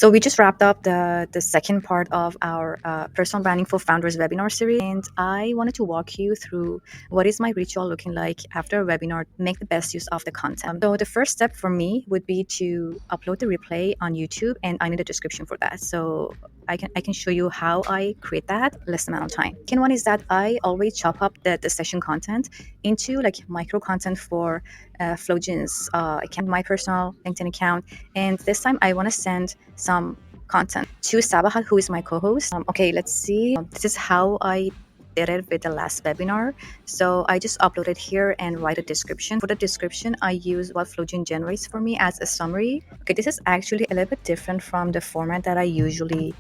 So we just wrapped up the second part of our personal branding for founders webinar series, and I wanted to walk you through what is my ritual looking like after a webinar. Make the best use of the content. So the first step for me would be to upload the replay on YouTube, and I need a description for that. So I can show you how I create that less amount of time. Second one is that I always chop up the session content into like micro content for Flowjin's account, my personal LinkedIn account, and this time I want to send some content to Sabahat, who is my co-host. Okay, let's see. This is how I did it with the last webinar. So I just upload it here and write a description. For the description, I use what Flowjin generates for me as a summary. Okay, this is actually a little bit different from the format that I usually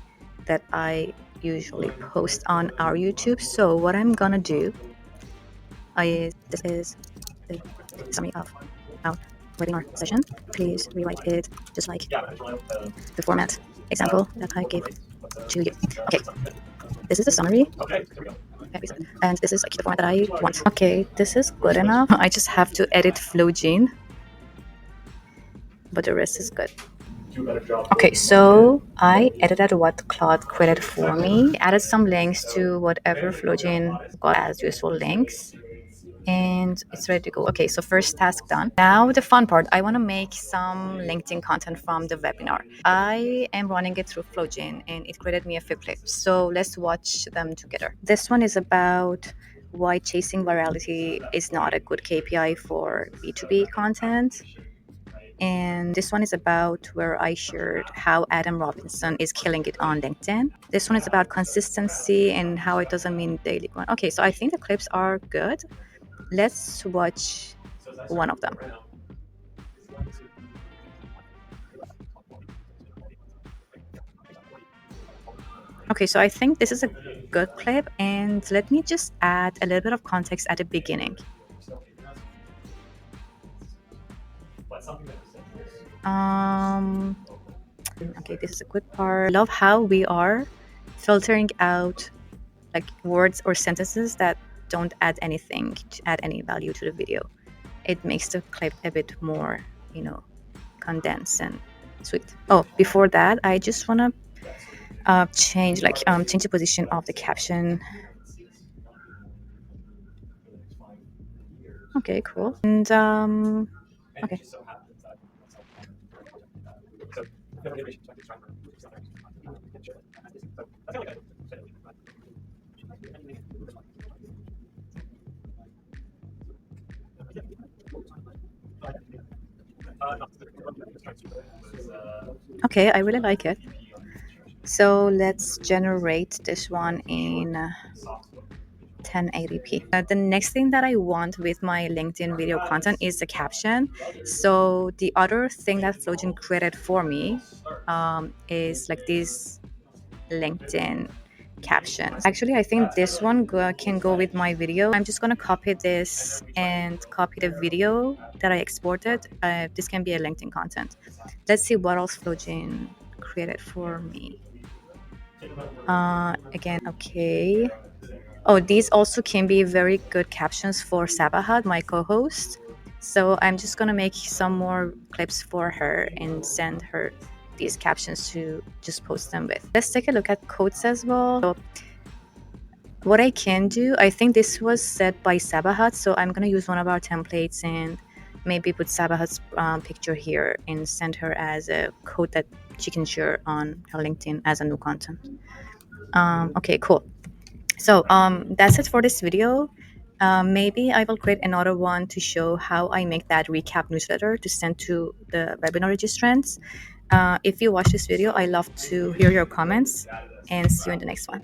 post on our YouTube. So what I'm gonna do is this is the summary of our webinar session. Please rewrite it just like the format example that I gave to you. Okay, this is a summary. And this is like the format that I want. Okay, this is good enough. I just have to edit Flowjin, but the rest is good. Okay, so I edited what Claude created for me. Added some links to whatever Flowjin got as useful links, and it's ready to go. Okay, so first task done. Now the fun part, I want to make some LinkedIn content from the webinar. I am running it through Flowjin and it created me a few clips. So let's watch them together. This one is about why chasing virality is not a good KPI for B2B content. And this one is about where I shared how Adam Robinson is killing it on LinkedIn. This one is about consistency and how it doesn't mean daily grind. Okay, so I think the clips are good. Let's watch one of them. Okay, so I think this is a good clip, and let me just add a little bit of context at the beginning. Okay, this is a good part. I love how we are filtering out like words or sentences that don't add anything, to add any value to the video. It makes the clip a bit more, condensed and sweet. Oh, before that, I just want to change the position of the caption. Okay, cool. And okay. Okay, I really like it. So let's generate this one in 1080p. The next thing that I want with my LinkedIn video content is the caption. So the other thing that Flowjin created for me is like this LinkedIn caption. Actually, I think this one can go with my video. I'm just gonna copy this and copy the video that I exported. This can be a LinkedIn content. Let's see what else Flowjin created for me. Again, okay. Oh, these also can be very good captions for Sabahat, my co-host. So I'm just gonna make some more clips for her and send her these captions to just post them with. Let's take a look at quotes as well. So what I can do, I think this was set by Sabahat, so I'm gonna use one of our templates and maybe put Sabahat's picture here and send her as a quote that she can share on her LinkedIn as a new content. Okay, cool. So that's it for this video. Maybe I will create another one to show how I make that recap newsletter to send to the webinar registrants. If you watch this video, I love to hear your comments, and see you in the next one.